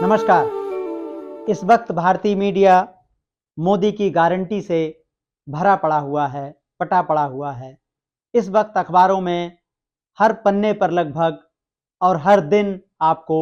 नमस्कार। इस वक्त भारतीय मीडिया मोदी की गारंटी से भरा पड़ा हुआ है, पटा पड़ा हुआ है। इस वक्त अखबारों में हर पन्ने पर लगभग और हर दिन आपको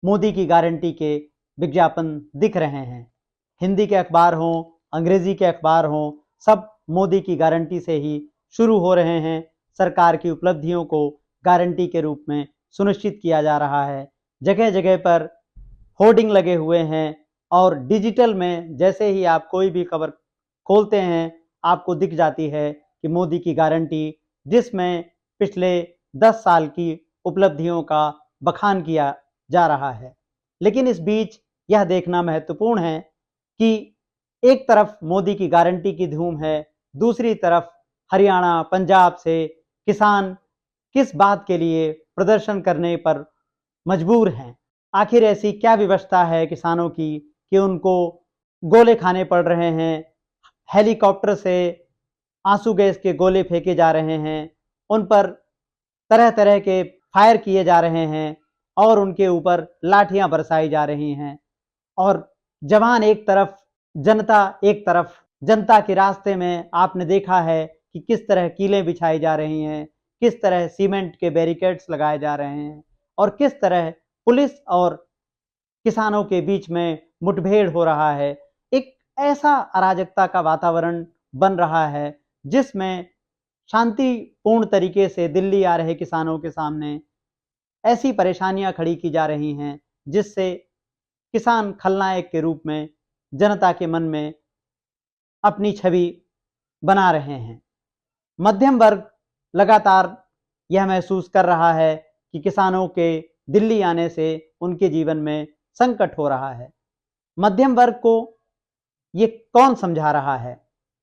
मोदी की गारंटी के विज्ञापन दिख रहे हैं। हिंदी के अखबार हों, अंग्रेजी के अखबार हों, सब मोदी की गारंटी से ही शुरू हो रहे हैं। सरकार की उपलब्धियों को गारंटी के रूप में सुनिश्चित किया जा रहा है। जगह जगह पर होर्डिंग लगे हुए हैं और डिजिटल में जैसे ही आप कोई भी खबर खोलते हैं आपको दिख जाती है कि मोदी की गारंटी, जिसमें पिछले 10 साल की उपलब्धियों का बखान किया जा रहा है। लेकिन इस बीच यह देखना महत्वपूर्ण है कि एक तरफ मोदी की गारंटी की धूम है, दूसरी तरफ हरियाणा, पंजाब से किसान किस बात के लिए प्रदर्शन करने पर मजबूर हैं। आखिर ऐसी क्या व्यवस्था है किसानों की कि उनको गोले खाने पड़ रहे हैं, हेलीकॉप्टर से आंसू गैस के गोले फेंके जा रहे हैं, उन पर तरह तरह के फायर किए जा रहे हैं और उनके ऊपर लाठियां बरसाई जा रही हैं और जवान एक तरफ, जनता एक तरफ। जनता के रास्ते में आपने देखा है कि किस तरह कीलें बिछाई जा रही हैं, किस तरह सीमेंट के बैरिकेड्स लगाए जा रहे हैं और किस तरह पुलिस और किसानों के बीच में मुठभेड़ हो रहा है। एक ऐसा अराजकता का वातावरण बन रहा है जिसमें शांतिपूर्ण तरीके से दिल्ली आ रहे किसानों के सामने ऐसी परेशानियां खड़ी की जा रही हैं जिससे किसान खलनायक के रूप में जनता के मन में अपनी छवि बना रहे हैं। मध्यम वर्ग लगातार यह महसूस कर रहा है कि किसानों के दिल्ली आने से उनके जीवन में संकट हो रहा है। मध्यम वर्ग को ये कौन समझा रहा है?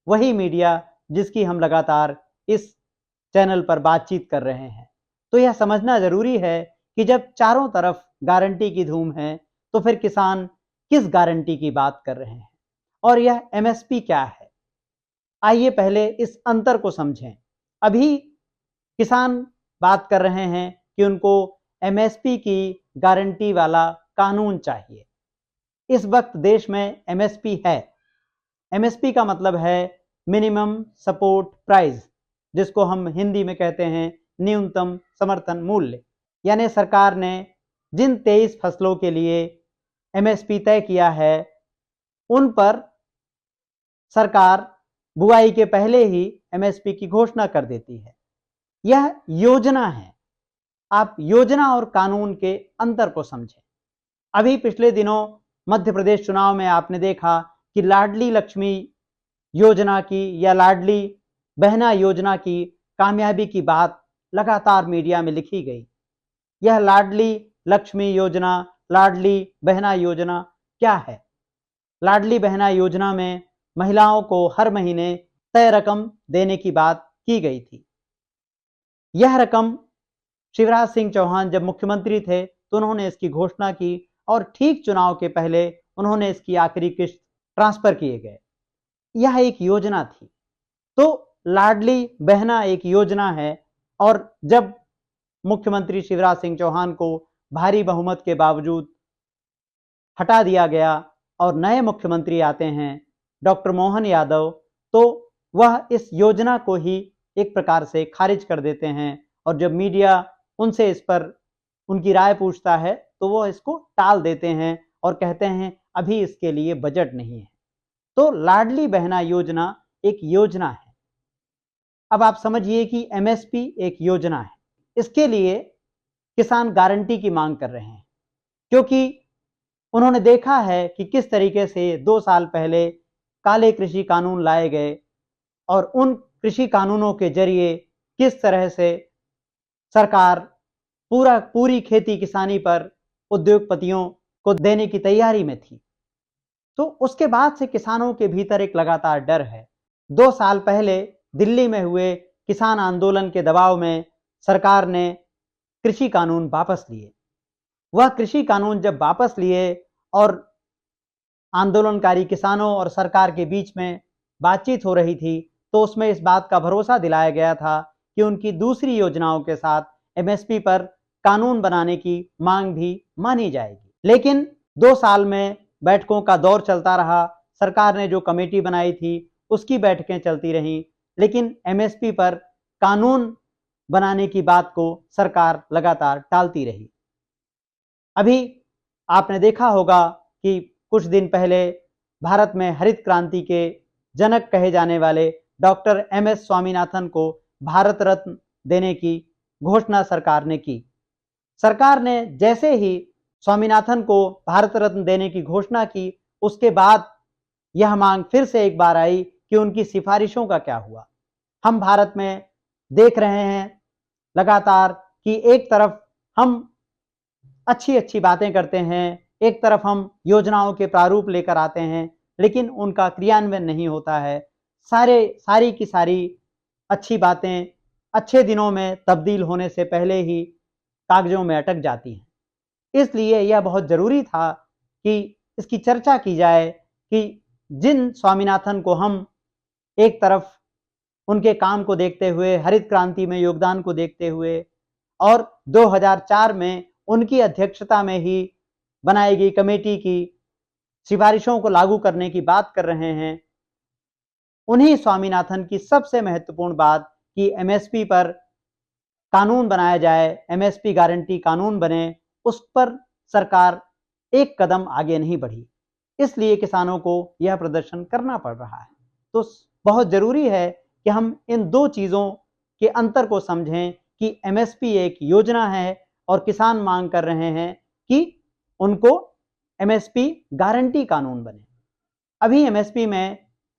वही मीडिया जिसकी हम लगातार इस चैनल पर बातचीत कर रहे हैं। तो यह समझना जरूरी है कि जब चारों तरफ गारंटी की धूम है तो फिर किसान किस गारंटी की बात कर रहे हैं और यह एमएसपी क्या है? आइए पहले इस अंतर को समझें। अभी किसान बात कर रहे हैं कि उनको एमएसपी की गारंटी वाला कानून चाहिए। इस वक्त देश में एमएसपी है। एमएसपी का मतलब है मिनिमम सपोर्ट प्राइस, जिसको हम हिंदी में कहते हैं न्यूनतम समर्थन मूल्य। यानी सरकार ने जिन 23 फसलों के लिए एमएसपी तय किया है उन पर सरकार बुआई के पहले ही एमएसपी की घोषणा कर देती है। यह योजना है। आप योजना और कानून के अंतर को समझें। अभी पिछले दिनों मध्य प्रदेश चुनाव में आपने देखा कि लाडली लक्ष्मी योजना की या लाडली बहना योजना की कामयाबी की बात लगातार मीडिया में लिखी गई। यह लाडली लक्ष्मी योजना, लाडली बहना योजना क्या है? लाडली बहना योजना में महिलाओं को हर महीने तय रकम देने की बात की गई थी। यह रकम शिवराज सिंह चौहान जब मुख्यमंत्री थे तो उन्होंने इसकी घोषणा की और ठीक चुनाव के पहले उन्होंने इसकी आखिरी किस्त ट्रांसफर किए गए। यह एक योजना थी। तो लाडली बहना एक योजना है और जब मुख्यमंत्री शिवराज सिंह चौहान को भारी बहुमत के बावजूद हटा दिया गया और नए मुख्यमंत्री आते हैं डॉक्टर मोहन यादव, तो वह इस योजना को ही एक प्रकार से खारिज कर देते हैं और जब मीडिया उनसे इस पर उनकी राय पूछता है तो वो इसको टाल देते हैं और कहते हैं अभी इसके लिए बजट नहीं है। तो लाडली बहना योजना एक योजना है। अब आप समझिए कि एमएसपी एक योजना है। इसके लिए किसान गारंटी की मांग कर रहे हैं क्योंकि उन्होंने देखा है कि किस तरीके से 2 साल पहले काले कृषि कानून लाए गए और उन कृषि कानूनों के जरिए किस तरह से सरकार पूरी खेती किसानी पर उद्योगपतियों को देने की तैयारी में थी। तो उसके बाद से किसानों के भीतर एक लगातार डर है। 2 साल पहले दिल्ली में हुए किसान आंदोलन के दबाव में सरकार ने कृषि कानून वापस लिए। वह कृषि कानून जब वापस लिए और आंदोलनकारी किसानों और सरकार के बीच में बातचीत हो रही थी तो उसमें इस बात का भरोसा दिलाया गया था कि उनकी दूसरी योजनाओं के साथ एमएसपी पर कानून बनाने की मांग भी मानी जाएगी। लेकिन 2 साल में बैठकों का दौर चलता रहा। सरकार ने जो कमेटी बनाई थी उसकी बैठकें चलती रहीं, लेकिन एमएसपी पर कानून बनाने की बात को सरकार लगातार टालती रही। अभी आपने देखा होगा कि कुछ दिन पहले भारत में हरित क्रांति के जनक कहे जाने वाले डॉक्टर एमएस स्वामीनाथन को भारत रत्न देने की घोषणा सरकार ने की। सरकार ने जैसे ही स्वामीनाथन को भारत रत्न देने की घोषणा की, उसके बाद यह मांग फिर से एक बार आई कि उनकी सिफारिशों का क्या हुआ। हम भारत में देख रहे हैं लगातार कि एक तरफ हम अच्छी बातें करते हैं, एक तरफ हम योजनाओं के प्रारूप लेकर आते हैं, लेकिन उनका क्रियान्वयन नहीं होता है। सारी की सारी अच्छी बातें अच्छे दिनों में तब्दील होने से पहले ही कागजों में अटक जाती हैं। इसलिए यह बहुत ज़रूरी था कि इसकी चर्चा की जाए कि जिन स्वामीनाथन को हम एक तरफ उनके काम को देखते हुए, हरित क्रांति में योगदान को देखते हुए और 2004 में उनकी अध्यक्षता में ही बनाई गई कमेटी की सिफारिशों को लागू करने की बात कर रहे हैं, उन्हीं स्वामीनाथन की सबसे महत्वपूर्ण बात कि एमएसपी पर कानून बनाया जाए, एमएसपी गारंटी कानून बने, उस पर सरकार एक कदम आगे नहीं बढ़ी। इसलिए किसानों को यह प्रदर्शन करना पड़ रहा है। तो बहुत ज़रूरी है कि हम इन दो चीज़ों के अंतर को समझें कि एमएसपी एक योजना है और किसान मांग कर रहे हैं कि उनको एमएसपी गारंटी कानून बने। अभी एमएसपी में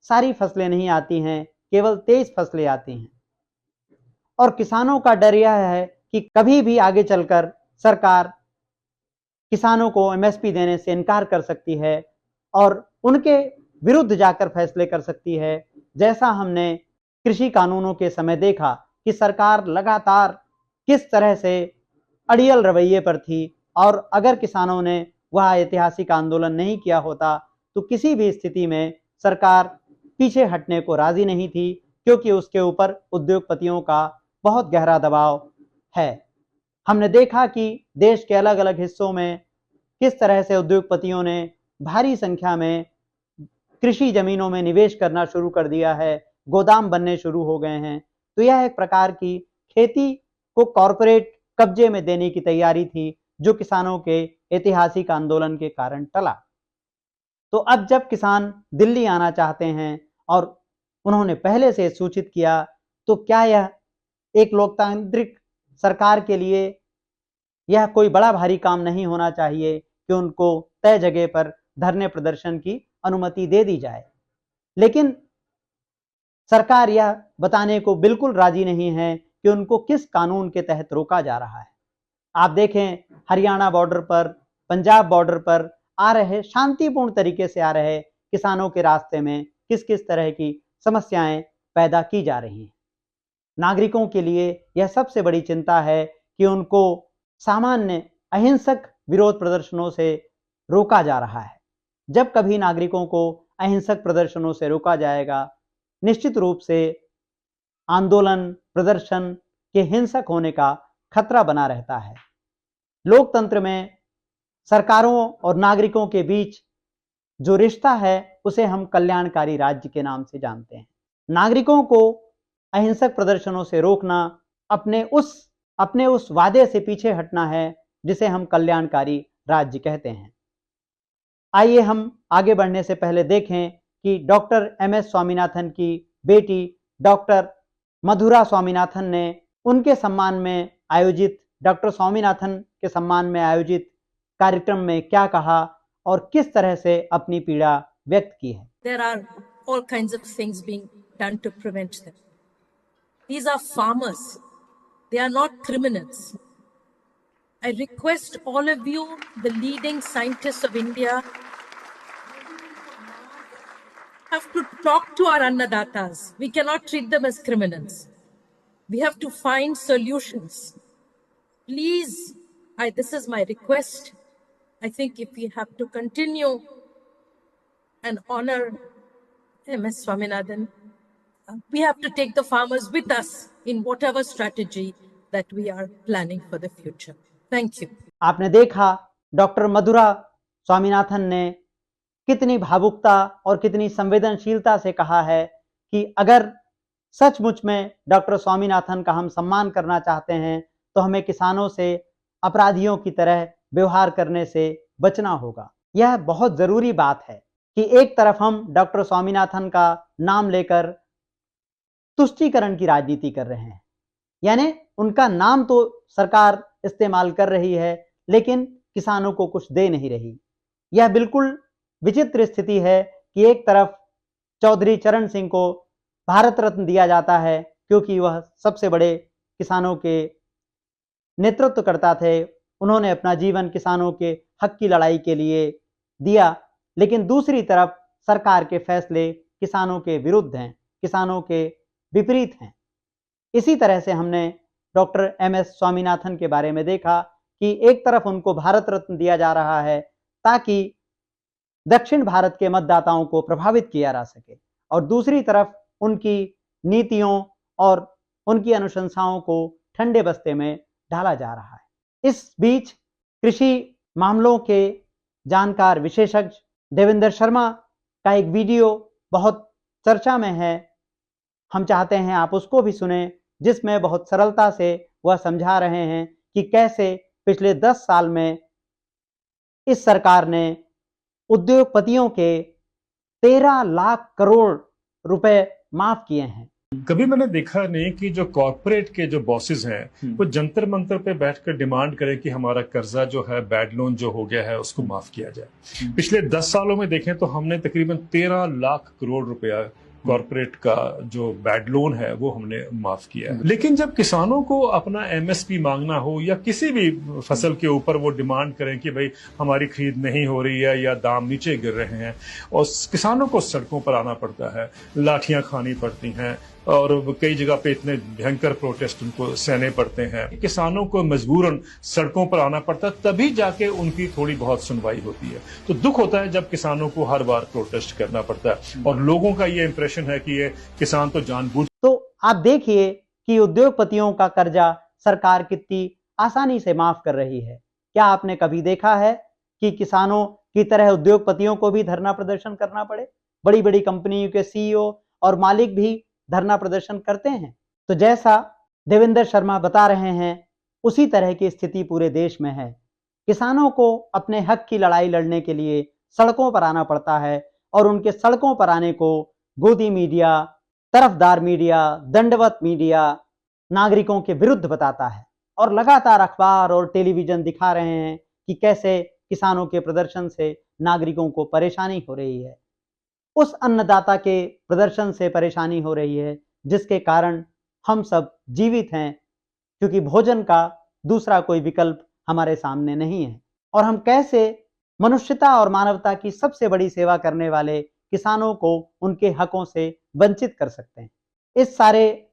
सारी फसलें नहीं आती हैं, केवल 23 फसलें आती हैं और किसानों का डर यह है कि कभी भी आगे चलकर सरकार किसानों को एमएसपी देने से इनकार कर सकती है और उनके विरुद्ध जाकर फैसले कर सकती है। जैसा हमने कृषि कानूनों के समय देखा कि सरकार लगातार किस तरह से अड़ियल रवैये पर थी और अगर किसानों ने वह ऐतिहासिक आंदोलन नहीं किया होता तो किसी भी स्थिति में सरकार पीछे हटने को राजी नहीं थी, क्योंकि उसके ऊपर उद्योगपतियों का बहुत गहरा दबाव है। हमने देखा कि देश के अलग अलग हिस्सों में किस तरह से उद्योगपतियों ने भारी संख्या में कृषि जमीनों में निवेश करना शुरू कर दिया है, गोदाम बनने शुरू हो गए हैं। तो यह एक प्रकार की खेती को कॉरपोरेट कब्जे में देने की तैयारी थी, जो किसानों के ऐतिहासिक आंदोलन के कारण टला। तो अब जब किसान दिल्ली आना चाहते हैं और उन्होंने पहले से सूचित किया, तो क्या यह एक लोकतांत्रिक सरकार के लिए यह कोई बड़ा भारी काम नहीं होना चाहिए कि उनको तय जगह पर धरने प्रदर्शन की अनुमति दे दी जाए। लेकिन सरकार यह बताने को बिल्कुल राजी नहीं है कि उनको किस कानून के तहत रोका जा रहा है। आप देखें, हरियाणा बॉर्डर पर, पंजाब बॉर्डर पर आ रहे शांतिपूर्ण तरीके से आ रहे किसानों के रास्ते में किस किस तरह की समस्याएं पैदा की जा रही हैं। नागरिकों के लिए यह सबसे बड़ी चिंता है कि उनको सामान्य अहिंसक विरोध प्रदर्शनों से रोका जा रहा है। जब कभी नागरिकों को अहिंसक प्रदर्शनों से रोका जाएगा, निश्चित रूप से आंदोलन प्रदर्शन के हिंसक होने का खतरा बना रहता है। लोकतंत्र में सरकारों और नागरिकों के बीच जो रिश्ता है उसे हम कल्याणकारी राज्य के नाम से जानते हैं। नागरिकों को अहिंसक प्रदर्शनों से रोकना अपने उस वादे से पीछे हटना है जिसे हम कल्याणकारी राज्य कहते हैं। आइए हम आगे बढ़ने से पहले देखें कि डॉक्टर एमएस स्वामीनाथन की बेटी डॉक्टर मधुरा स्वामीनाथन ने उनके सम्मान में आयोजित डॉक्टर स्वामीनाथन के सम्मान में आयोजित कार्यक्रम में क्या कहा और किस तरह से अपनी पीड़ा व्यक्त की है। There are all kinds of things being done to prevent them. These are farmers. They are not criminals. I request all of you, the leading scientists of India, have to talk to our Annadatas. We cannot treat them as criminals. We have to find solutions. Please, this is my request. I think if we have to continue and honor MS Swaminathan, we have to take the farmers with us in whatever strategy that we are planning for the future. Thank you. आपने देखा doctor मधुरा स्वामीनाथन ने कितनी भावुकता और कितनी संवेदनशीलता से कहा है कि अगर सचमुच में डॉक्टर स्वामीनाथन का हम सम्मान करना चाहते हैं तो हमें किसानों से अपराधियों की तरह व्यवहार करने से बचना होगा। यह बहुत जरूरी बात है कि एक तरफ हम डॉक्टर स्वामीनाथन का नाम लेकर तुष्टीकरण की राजनीति कर रहे हैं, यानी उनका नाम तो सरकार इस्तेमाल कर रही है लेकिन किसानों को कुछ दे नहीं रही। यह बिल्कुल विचित्र स्थिति है कि एक तरफ चौधरी चरण सिंह को भारत रत्न दिया जाता है क्योंकि वह सबसे बड़े किसानों के नेतृत्व करता थे, उन्होंने अपना जीवन किसानों के हक की लड़ाई के लिए दिया, लेकिन दूसरी तरफ सरकार के फैसले किसानों के विरुद्ध हैं, किसानों के विपरीत हैं। इसी तरह से हमने डॉक्टर एम.एस. स्वामीनाथन के बारे में देखा कि एक तरफ उनको भारत रत्न दिया जा रहा है ताकि दक्षिण भारत के मतदाताओं को प्रभावित किया जा सके और दूसरी तरफ उनकी नीतियों और उनकी अनुशंसाओं को ठंडे बस्ते में डाला जा रहा है। इस बीच कृषि मामलों के जानकार विशेषज्ञ देवेंद्र शर्मा का एक वीडियो बहुत चर्चा में है, हम चाहते हैं आप उसको भी सुने, जिसमें बहुत सरलता से वह समझा रहे हैं कि कैसे पिछले 10 साल में इस सरकार ने उद्योगपतियों के 13 लाख करोड़ रुपए माफ किए हैं। कभी मैंने देखा नहीं कि जो कॉर्पोरेट के जो बॉसेस हैं वो जंतर मंतर पे बैठकर डिमांड करें कि हमारा कर्जा जो है, बैड लोन जो हो गया है, उसको माफ किया जाए। पिछले 10 सालों में देखें तो हमने तकरीबन 13 लाख करोड़ रुपया कॉर्पोरेट का जो बैड लोन है वो हमने माफ किया है। लेकिन जब किसानों को अपना एमएसपी मांगना हो या किसी भी फसल के ऊपर वो डिमांड करें कि भाई हमारी खरीद नहीं हो रही है या दाम नीचे गिर रहे हैं और किसानों को सड़कों पर आना पड़ता है, लाठियां खानी पड़ती हैं और कई जगह पे इतने भयंकर प्रोटेस्ट उनको सहने पड़ते हैं, किसानों को मजबूरन सड़कों पर आना पड़ता है, तभी जाके उनकी थोड़ी बहुत सुनवाई होती है। तो दुख होता है जब किसानों को हर बार प्रोटेस्ट करना पड़ता है और लोगों का ये इंप्रेशन है कि ये किसान तो जानबूझ। तो आप देखिए कि उद्योगपतियों का कर्जा सरकार कितनी आसानी से माफ कर रही है। क्या आपने कभी देखा है कि किसानों की तरह उद्योगपतियों को भी धरना प्रदर्शन करना पड़े? बड़ी बड़ी कंपनियों के सीईओ और मालिक भी धरना प्रदर्शन करते हैं। तो जैसा देवेंद्र शर्मा बता रहे हैं उसी तरह की स्थिति पूरे देश में है। किसानों को अपने हक की लड़ाई लड़ने के लिए सड़कों पर आना पड़ता है और उनके सड़कों पर आने को गोदी मीडिया, तरफदार मीडिया, दंडवत मीडिया नागरिकों के विरुद्ध बताता है और लगातार अखबार और टेलीविजन दिखा रहे हैं कि कैसे किसानों के प्रदर्शन से नागरिकों को परेशानी हो रही है। उस अन्नदाता के प्रदर्शन से परेशानी हो रही है जिसके कारण हम सब जीवित हैं, क्योंकि भोजन का दूसरा कोई विकल्प हमारे सामने नहीं है। और हम कैसे मनुष्यता और मानवता की सबसे बड़ी सेवा करने वाले किसानों को उनके हकों से वंचित कर सकते हैं। इस सारे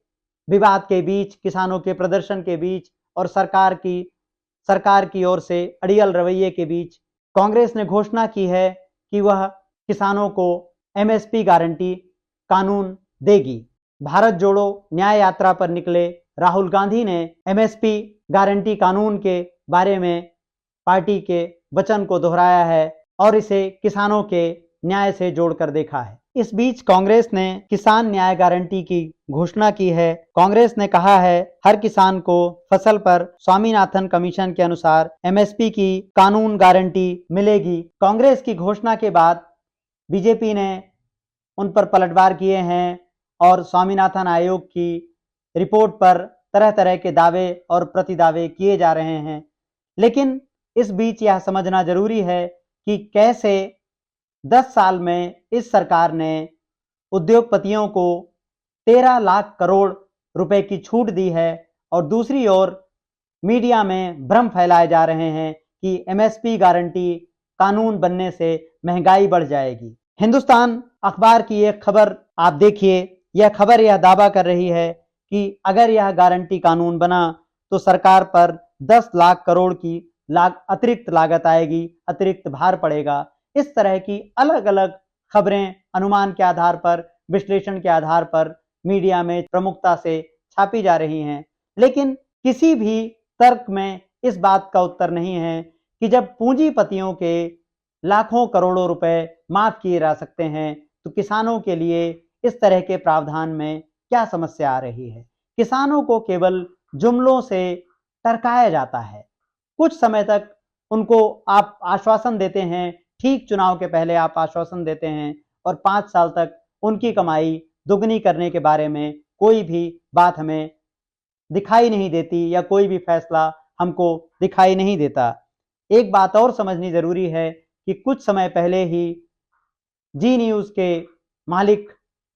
विवाद के बीच, किसानों के प्रदर्शन के बीच और सरकार की ओर से अड़ियल रवैये के बीच कांग्रेस ने घोषणा की है कि वह किसानों को एमएसपी गारंटी कानून देगी। भारत जोड़ो न्याय यात्रा पर निकले राहुल गांधी ने एमएसपी गारंटी कानून के बारे में पार्टी के वचन को दोहराया है और इसे किसानों के न्याय से जोड़कर देखा है। इस बीच कांग्रेस ने किसान न्याय गारंटी की घोषणा की है। कांग्रेस ने कहा है हर किसान को फसल पर स्वामीनाथन कमीशन के अनुसार एमएसपी की कानून गारंटी मिलेगी। कांग्रेस की घोषणा के बाद बीजेपी ने उन पर पलटवार किए हैं और स्वामीनाथन आयोग की रिपोर्ट पर तरह तरह के दावे और प्रतिदावे किए जा रहे हैं। लेकिन इस बीच यह समझना जरूरी है कि कैसे 10 साल में इस सरकार ने उद्योगपतियों को 13 लाख करोड़ रुपए की छूट दी है और दूसरी ओर मीडिया में भ्रम फैलाए जा रहे हैं कि एमएसपी गारंटी कानून बनने से महंगाई बढ़ जाएगी। हिंदुस्तान अखबार की एक खबर आप देखिए, यह खबर यह दावा कर रही है कि अगर यह गारंटी कानून बना तो सरकार पर 10 लाख करोड़ की अतिरिक्त लागत आएगी, अतिरिक्त भार पड़ेगा। इस तरह की अलग अलग खबरें अनुमान के आधार पर, विश्लेषण के आधार पर मीडिया में प्रमुखता से छापी जा रही हैं, लेकिन किसी भी तर्क में इस बात का उत्तर नहीं है कि जब पूंजीपतियों के लाखों करोड़ों रुपए माफ किए जा सकते हैं तो किसानों के लिए इस तरह के प्रावधान में क्या समस्या आ रही है। किसानों को केवल जुमलों से टरकाया जाता है। कुछ समय तक उनको आप आश्वासन देते हैं, ठीक चुनाव के पहले आप आश्वासन देते हैं और 5 साल तक उनकी कमाई दुगनी करने के बारे में कोई भी बात हमें दिखाई नहीं देती या कोई भी फैसला हमको दिखाई नहीं देता। एक बात और समझनी जरूरी है कि कुछ समय पहले ही जी न्यूज के मालिक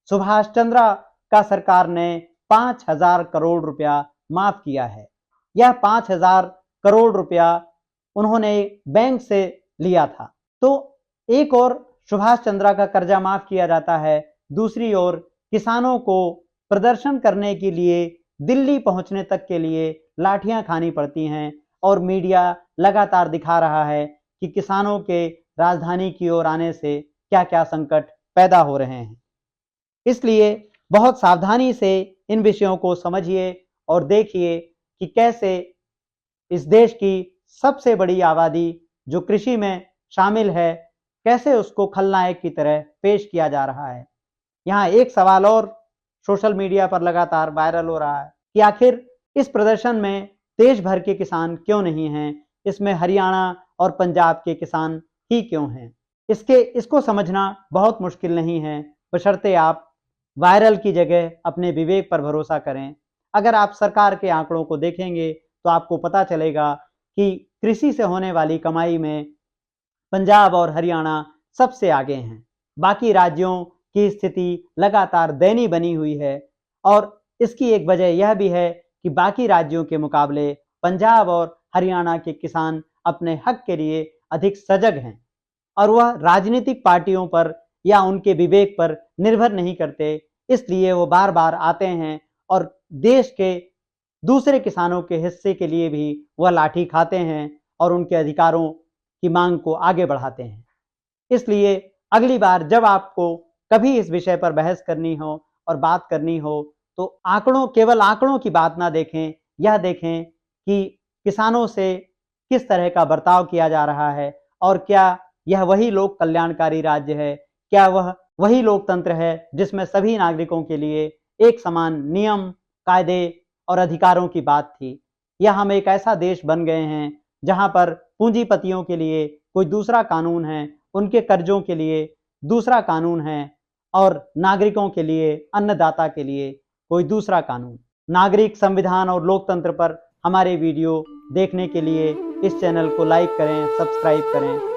सुभाष चंद्रा का सरकार ने 5,000 करोड़ रुपया माफ किया है। यह 5,000 करोड़ रुपया उन्होंने बैंक से लिया था। तो एक और सुभाष चंद्रा का कर्जा माफ किया जाता है, दूसरी ओर किसानों को प्रदर्शन करने के लिए दिल्ली पहुंचने तक के लिए लाठियां खानी पड़ती हैं और मीडिया लगातार दिखा रहा है कि किसानों के राजधानी की ओर आने से क्या-क्या संकट पैदा हो रहे हैं। इसलिए बहुत सावधानी से इन विषयों को समझिए और देखिए कि कैसे इस देश की सबसे बड़ी आबादी जो कृषि में शामिल है, कैसे उसको खलनायक की तरह पेश किया जा रहा है। यहाँ एक सवाल और सोशल मीडिया पर लगातार वायरल हो रहा है कि आखिर इस प्रदर्शन में देश भर के किसान क्यों नहीं हैं, इसमें हरियाणा और पंजाब के किसान ही क्यों हैं। इसको समझना बहुत मुश्किल नहीं है, बशर्ते आप वायरल की जगह अपने विवेक पर भरोसा करें। अगर आप सरकार के आंकड़ों को देखेंगे तो आपको पता चलेगा कि कृषि से होने वाली कमाई में पंजाब और हरियाणा सबसे आगे हैं। बाकी राज्यों की स्थिति लगातार दयनीय बनी हुई है और इसकी एक वजह यह भी है कि बाकी राज्यों के मुकाबले पंजाब और हरियाणा के किसान अपने हक के लिए अधिक सजग हैं और वह राजनीतिक पार्टियों पर या उनके विवेक पर निर्भर नहीं करते। इसलिए वो बार बार आते हैं और देश के दूसरे किसानों के हिस्से के लिए भी वह लाठी खाते हैं और उनके अधिकारों की मांग को आगे बढ़ाते हैं। इसलिए अगली बार जब आपको कभी इस विषय पर बहस करनी हो और बात करनी हो तो केवल आंकड़ों की बात ना देखें, यह देखें कि किसानों से किस तरह का बर्ताव किया जा रहा है और क्या यह वही लोक कल्याणकारी राज्य है, क्या वह वही लोकतंत्र है जिसमें सभी नागरिकों के लिए एक समान नियम, कायदे और अधिकारों की बात थी। या हम एक ऐसा देश बन गए हैं जहां पर पूंजीपतियों के लिए कोई दूसरा कानून है, उनके कर्जों के लिए दूसरा कानून है और नागरिकों के लिए, अन्नदाता के लिए कोई दूसरा कानून। नागरिक, संविधान और लोकतंत्र पर हमारे वीडियो देखने के लिए इस चैनल को लाइक करें, सब्सक्राइब करें।